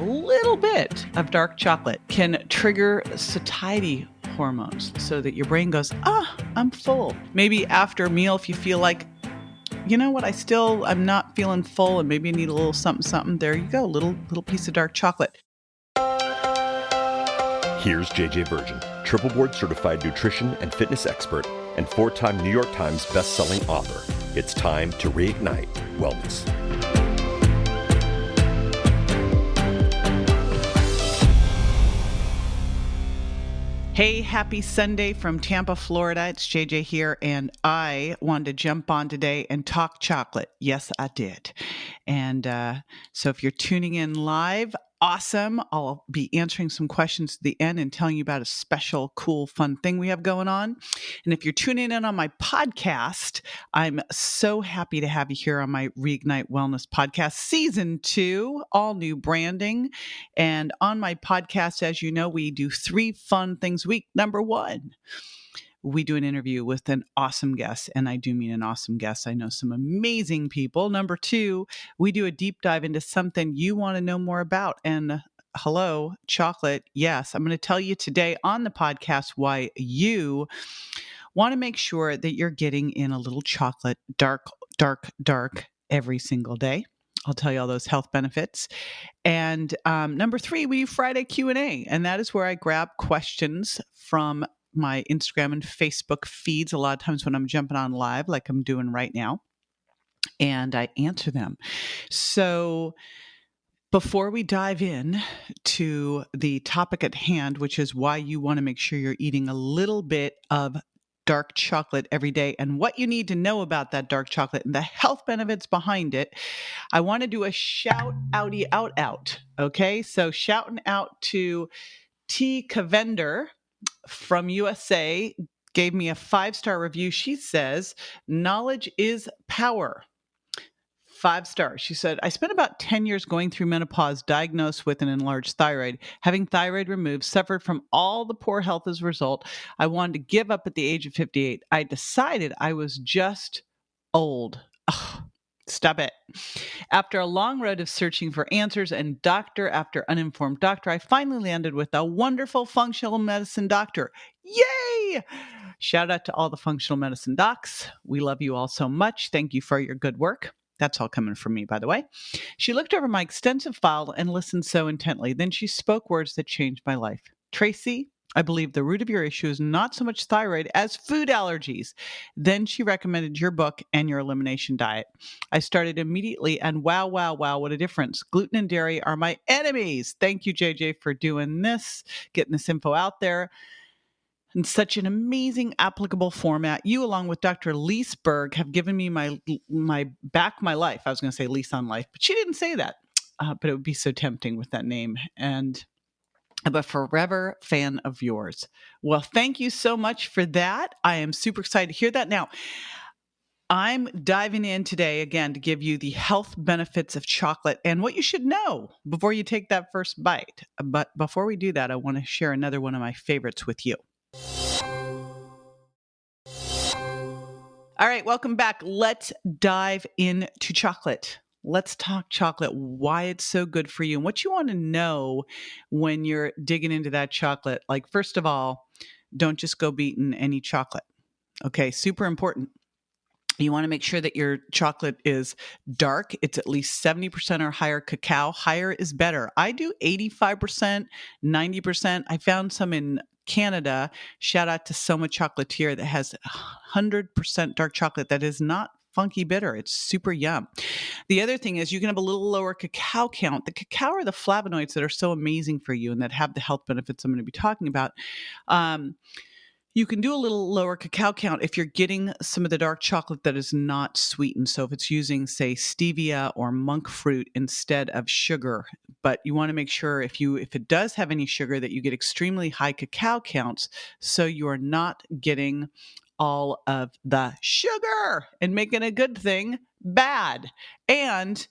A little bit of dark chocolate can trigger satiety hormones so that your brain goes, I'm full. Maybe after a meal, if you feel like, you know what, I'm not feeling full and maybe I need a little something, there you go, little piece of dark chocolate. Here's JJ Virgin, triple board certified nutrition and fitness expert and 4-time New York Times best-selling author. It's time to reignite wellness. Hey, happy Sunday from Tampa, Florida. It's JJ here, and I wanted to jump on today and talk chocolate. Yes, I did. And so if you're tuning in live, awesome. I'll be answering some questions at the end and telling you about a special, cool, fun thing we have going on. And if you're tuning in on my podcast, I'm so happy to have you here on my Reignite Wellness podcast, season 2, all new branding. And on my podcast, as you know, we do 3 fun things a week. Number 1, we do an interview with an awesome guest, and I do mean an awesome guest. I know some amazing people. Number 2, we do a deep dive into something you want to know more about. And hello, chocolate. Yes, I'm going to tell you today on the podcast why you want to make sure that you're getting in a little chocolate, dark, every single day. I'll tell you all those health benefits. And number 3, we do Friday Q&A, and that is where I grab questions from my Instagram and Facebook feeds a lot of times when I'm jumping on live like I'm doing right now, and I answer them. So before we dive in to the topic at hand, which is why you want to make sure you're eating a little bit of dark chocolate every day and what you need to know about that dark chocolate and the health benefits behind it, I want to do a shout outy out. Okay, so shouting out to T. Cavender from USA, gave me a 5-star review. She says, knowledge is power. 5 stars. She said, I spent about 10 years going through menopause, diagnosed with an enlarged thyroid, having thyroid removed, suffered from all the poor health as a result. I wanted to give up at the age of 58. I decided I was just old. Ugh, stop it. After a long road of searching for answers and doctor after uninformed doctor, I finally landed with a wonderful functional medicine doctor. Yay! Shout out to all the functional medicine docs. We love you all so much. Thank you for your good work. That's all coming from me, by the way. She looked over my extensive file and listened so intently. Then she spoke words that changed my life. Tracy, I believe the root of your issue is not so much thyroid as food allergies. Then she recommended your book and your elimination diet. I started immediately, and wow, what a difference. Gluten and dairy are my enemies. Thank you, JJ, for doing this, getting this info out there in such an amazing, applicable format. You, along with Dr. Leesberg, have given me my life. I was going to say lease on life, but she didn't say that. But it would be so tempting with that name. And I'm a forever fan of yours. Well, thank you so much for that. I am super excited to hear that. Now, I'm diving in today again to give you the health benefits of chocolate and what you should know before you take that first bite. But before we do that, I want to share another one of my favorites with you. All right, welcome back. Let's dive into chocolate. Let's talk chocolate, why it's so good for you, and what you want to know when you're digging into that chocolate. Like, first of all, don't just go beating any chocolate. Okay, super important. You want to make sure that your chocolate is dark. It's at least 70% or higher cacao. Higher is better. I do 85%, 90%. I found some in Canada. Shout out to Soma Chocolatier that has 100% dark chocolate that is not funky bitter. It's super yum. The other thing is you can have a little lower cacao count. The cacao are the flavonoids that are so amazing for you and that have the health benefits I'm going to be talking about. You can do a little lower cacao count if you're getting some of the dark chocolate that is not sweetened. So if it's using, say, stevia or monk fruit instead of sugar. But you want to make sure if it does have any sugar that you get extremely high cacao counts so you are not getting all of the sugar and making a good thing bad. And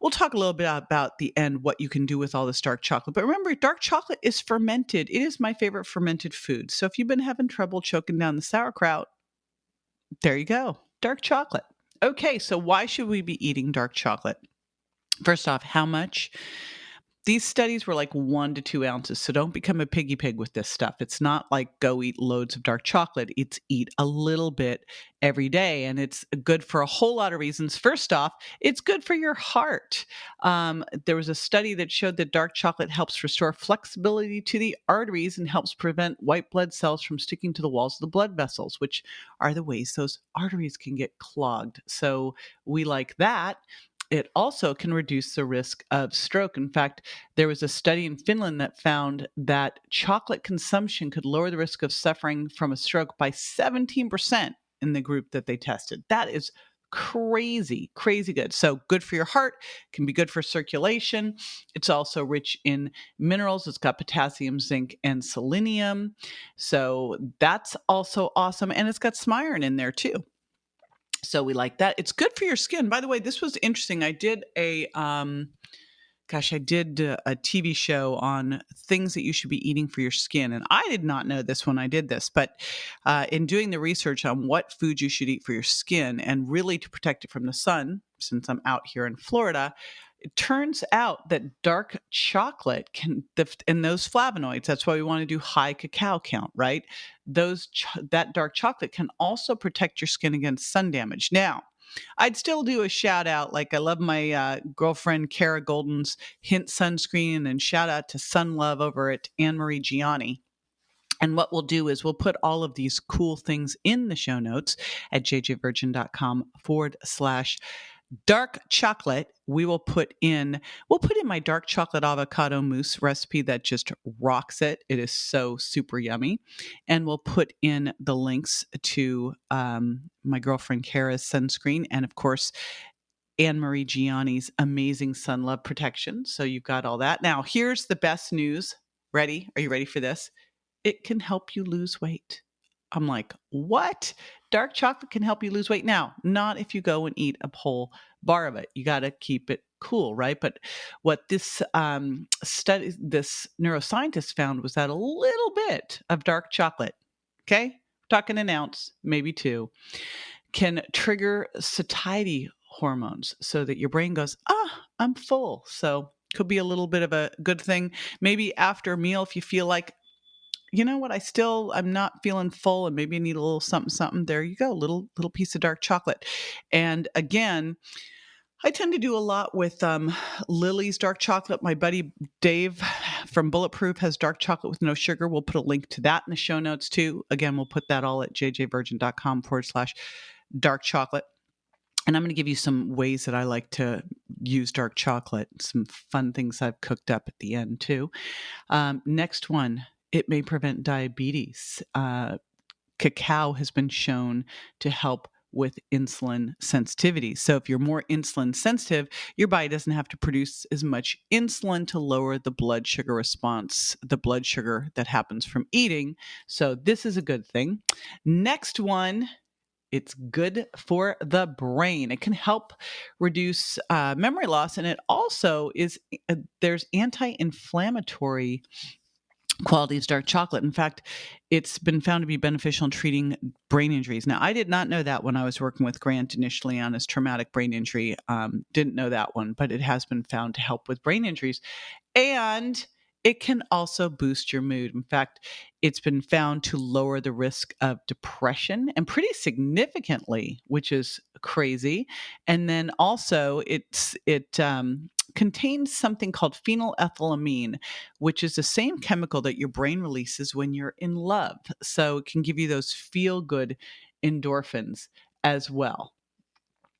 we'll talk a little bit about the end, what you can do with all this dark chocolate. But remember, dark chocolate is fermented. It is my favorite fermented food. So if you've been having trouble choking down the sauerkraut, there you go. Dark chocolate. Okay, so why should we be eating dark chocolate? First off, how much? these studies were like 1 to 2 ounces. So don't become a piggy pig with this stuff. It's not like go eat loads of dark chocolate. It's eat a little bit every day. And it's good for a whole lot of reasons. First off, it's good for your heart. There was a study that showed that dark chocolate helps restore flexibility to the arteries and helps prevent white blood cells from sticking to the walls of the blood vessels, which are the ways those arteries can get clogged. So we like that. It also can reduce the risk of stroke. In fact, there was a study in Finland that found that chocolate consumption could lower the risk of suffering from a stroke by 17% in the group that they tested. That is crazy, crazy good. So good for your heart, can be good for circulation. It's also rich in minerals. It's got potassium, zinc, and selenium. So that's also awesome. And it's got smirin in there too. So we like that. It's good for your skin. By the way, this was interesting. I did a TV show on things that you should be eating for your skin. And I did not know this when I did this, but in doing the research on what foods you should eat for your skin and really to protect it from the sun, since I'm out here in Florida, it turns out that dark chocolate and those flavonoids, that's why we want to do high cacao count, right? That dark chocolate can also protect your skin against sun damage. Now, I'd still do a shout out. Like I love my girlfriend Kara Golden's Hint sunscreen, and shout out to Sun Love over at Anne Marie Gianni. And what we'll do is we'll put all of these cool things in the show notes at jjvirgin.com/dark chocolate. We'll put in my dark chocolate avocado mousse recipe that just rocks it. It is so super yummy. And we'll put in the links to my girlfriend Kara's sunscreen, and of course Anne Marie Gianni's amazing Sun Love protection. So you've got all that. Now here's the best news. Ready? Are you ready for this? It can help you lose weight. I'm like, what? Dark chocolate can help you lose weight. Now, not if you go and eat a whole bar of it. You got to keep it cool, right? But what this neuroscientist found was that a little bit of dark chocolate, okay, talking an ounce, maybe two, can trigger satiety hormones so that your brain goes, I'm full. So could be a little bit of a good thing. Maybe after a meal, if you feel like, you know what, I'm not feeling full and maybe I need a little something. There you go. Little piece of dark chocolate. And again, I tend to do a lot with Lily's dark chocolate. My buddy Dave from Bulletproof has dark chocolate with no sugar. We'll put a link to that in the show notes too. Again, we'll put that all at jjvirgin.com/dark chocolate. And I'm going to give you some ways that I like to use dark chocolate, some fun things I've cooked up at the end too. Next one. It may prevent diabetes. Cacao has been shown to help with insulin sensitivity. So if you're more insulin sensitive, your body doesn't have to produce as much insulin to lower the blood sugar response, the blood sugar that happens from eating. So this is a good thing. Next one. It's good for the brain. It can help reduce memory loss, and it also there's anti-inflammatory qualities dark chocolate. In fact, it's been found to be beneficial in treating brain injuries. Now, I did not know that when I was working with Grant initially on his traumatic brain injury. Didn't know that one, but it has been found to help with brain injuries. And it can also boost your mood. In fact, it's been found to lower the risk of depression, and pretty significantly, which is crazy. And then also it contains something called phenylethylamine, which is the same chemical that your brain releases when you're in love. So it can give you those feel-good endorphins as well.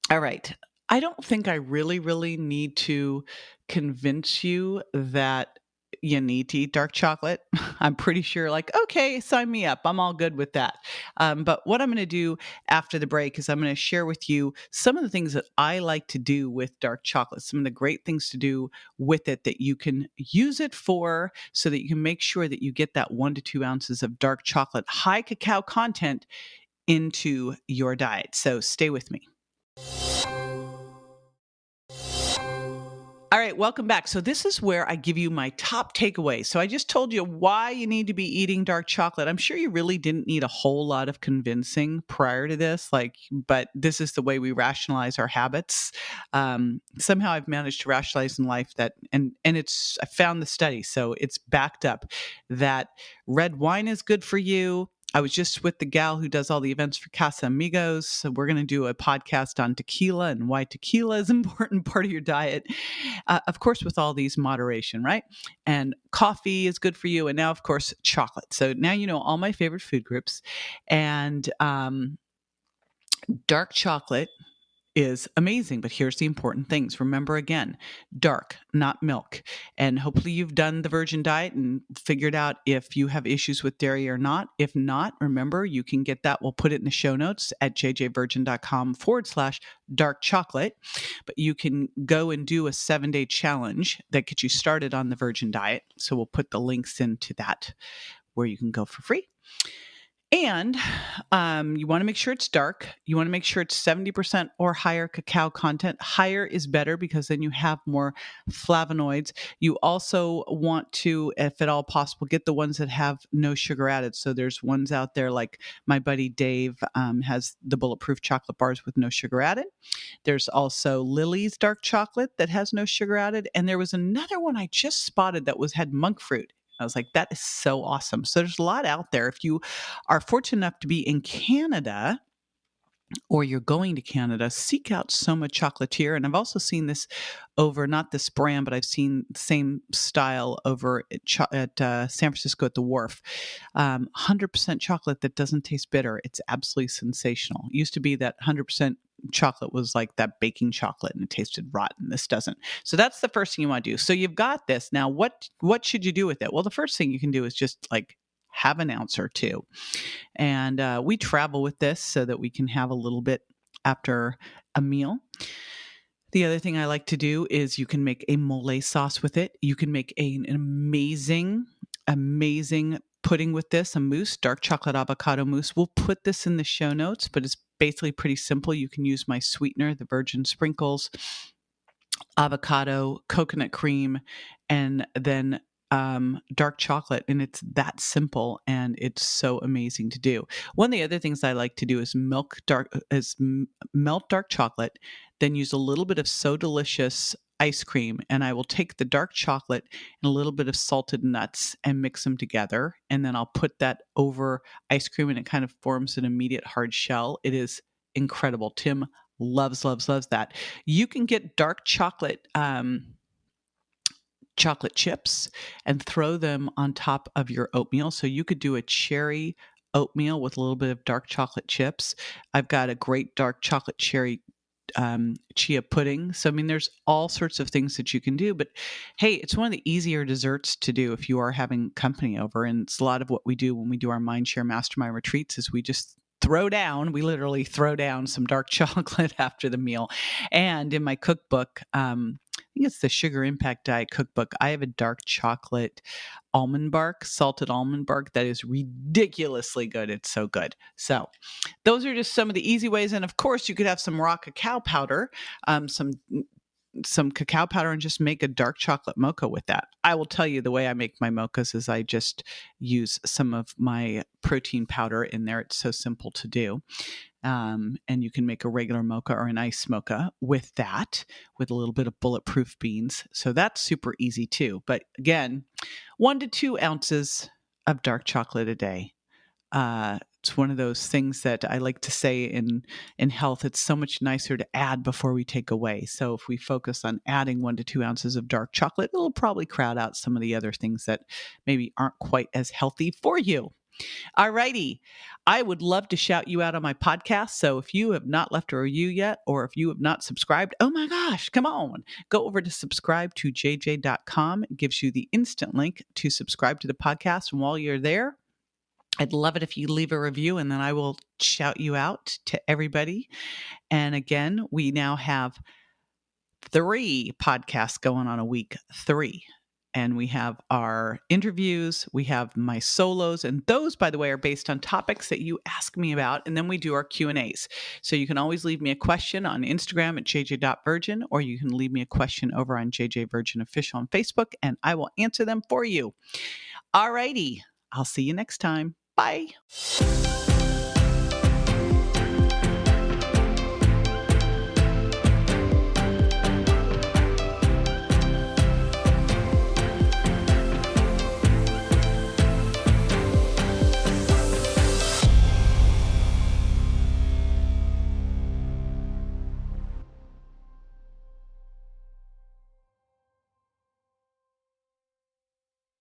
All right. I don't think I really, really need to convince you that you need to eat dark chocolate. I'm pretty sure, like, okay, sign me up. I'm all good with that. But what I'm going to do after the break is I'm going to share with you some of the things that I like to do with dark chocolate, some of the great things to do with it that you can use it for so that you can make sure that you get that 1 to 2 ounces of dark chocolate, high cacao content into your diet. So stay with me. All right, welcome back. So this is where I give you my top takeaways. So I just told you why you need to be eating dark chocolate. I'm sure you really didn't need a whole lot of convincing prior to this, but this is the way we rationalize our habits. Somehow I've managed to rationalize in life that, and I found the study, so it's backed up that red wine is good for you. I was just with the gal who does all the events for Casa Amigos. So we're going to do a podcast on tequila and why tequila is an important part of your diet. Of course, with all these moderation, right? And coffee is good for you. And now, of course, chocolate. So now you know all my favorite food groups. And dark chocolate is amazing. But here's the important things. Remember again, dark, not milk. And hopefully you've done the virgin diet and figured out if you have issues with dairy or not. If not, remember, you can get that. We'll put it in the show notes at jjvirgin.com/dark chocolate. But you can go and do a 7-day challenge that gets you started on the virgin diet. So we'll put the links into that where you can go for free. And you want to make sure it's dark. You want to make sure it's 70% or higher cacao content. Higher is better because then you have more flavonoids. You also want to, if at all possible, get the ones that have no sugar added. So there's ones out there like my buddy Dave has the bulletproof chocolate bars with no sugar added. There's also Lily's dark chocolate that has no sugar added. And there was another one I just spotted that had monk fruit. I was like, that is so awesome. So there's a lot out there. If you are fortunate enough to be in Canada or you're going to Canada, seek out Soma Chocolatier. And I've also seen this over, not this brand, but I've seen the same style over at San Francisco at the Wharf. 100% chocolate that doesn't taste bitter. It's absolutely sensational. It used to be that 100% chocolate was like that baking chocolate and it tasted rotten. This doesn't. So that's the first thing you want to do. So you've got this. Now, what should you do with it? Well, the first thing you can do is just have an ounce or two. And we travel with this so that we can have a little bit after a meal. The other thing I like to do is you can make a mole sauce with it. You can make an amazing pudding with this, a mousse, dark chocolate avocado mousse. We'll put this in the show notes, but it's basically pretty simple. You can use my sweetener, the virgin sprinkles, avocado, coconut cream, and then dark chocolate. And it's that simple and it's so amazing to do. One of the other things I like to do is melt dark chocolate, then use a little bit of So Delicious ice cream, and I will take the dark chocolate and a little bit of salted nuts and mix them together. And then I'll put that over ice cream and it kind of forms an immediate hard shell. It is incredible. Tim loves that. You can get dark chocolate chips and throw them on top of your oatmeal. So you could do a cherry oatmeal with a little bit of dark chocolate chips. I've got a great dark chocolate cherry chia pudding. So, I mean, there's all sorts of things that you can do, but hey, it's one of the easier desserts to do if you are having company over. And it's a lot of what we do when we do our Mindshare Mastermind retreats is we literally throw down some dark chocolate after the meal. And in my cookbook, I think it's the Sugar Impact Diet cookbook, I have a dark chocolate salted almond bark that is ridiculously good. It's so good. So those are just some of the easy ways. And of course, you could have some raw cacao powder, some cacao powder, and just make a dark chocolate mocha with that. I will tell you the way I make my mochas is I just use some of my protein powder in there. It's so simple to do. And you can make a regular mocha or an ice mocha with that, with a little bit of bulletproof beans. So that's super easy too. But again, 1 to 2 ounces of dark chocolate a day. It's one of those things that I like to say in health, it's so much nicer to add before we take away. So if we focus on adding 1 to 2 ounces of dark chocolate, it'll probably crowd out some of the other things that maybe aren't quite as healthy for you. All righty. I would love to shout you out on my podcast. So if you have not left a review yet, or if you have not subscribed, oh my gosh, come on. Go over to subscribe to jj.com. It gives you the instant link to subscribe to the podcast. And while you're there, I'd love it if you leave a review and then I will shout you out to everybody. And again, we now have 3 podcasts going on a week. 3. And we have our interviews, we have my solos, and those, by the way, are based on topics that you ask me about, and then we do our Q&As. So you can always leave me a question on Instagram at jj.virgin, or you can leave me a question over on JJ Virgin Official on Facebook, and I will answer them for you. All righty. I'll see you next time. Bye.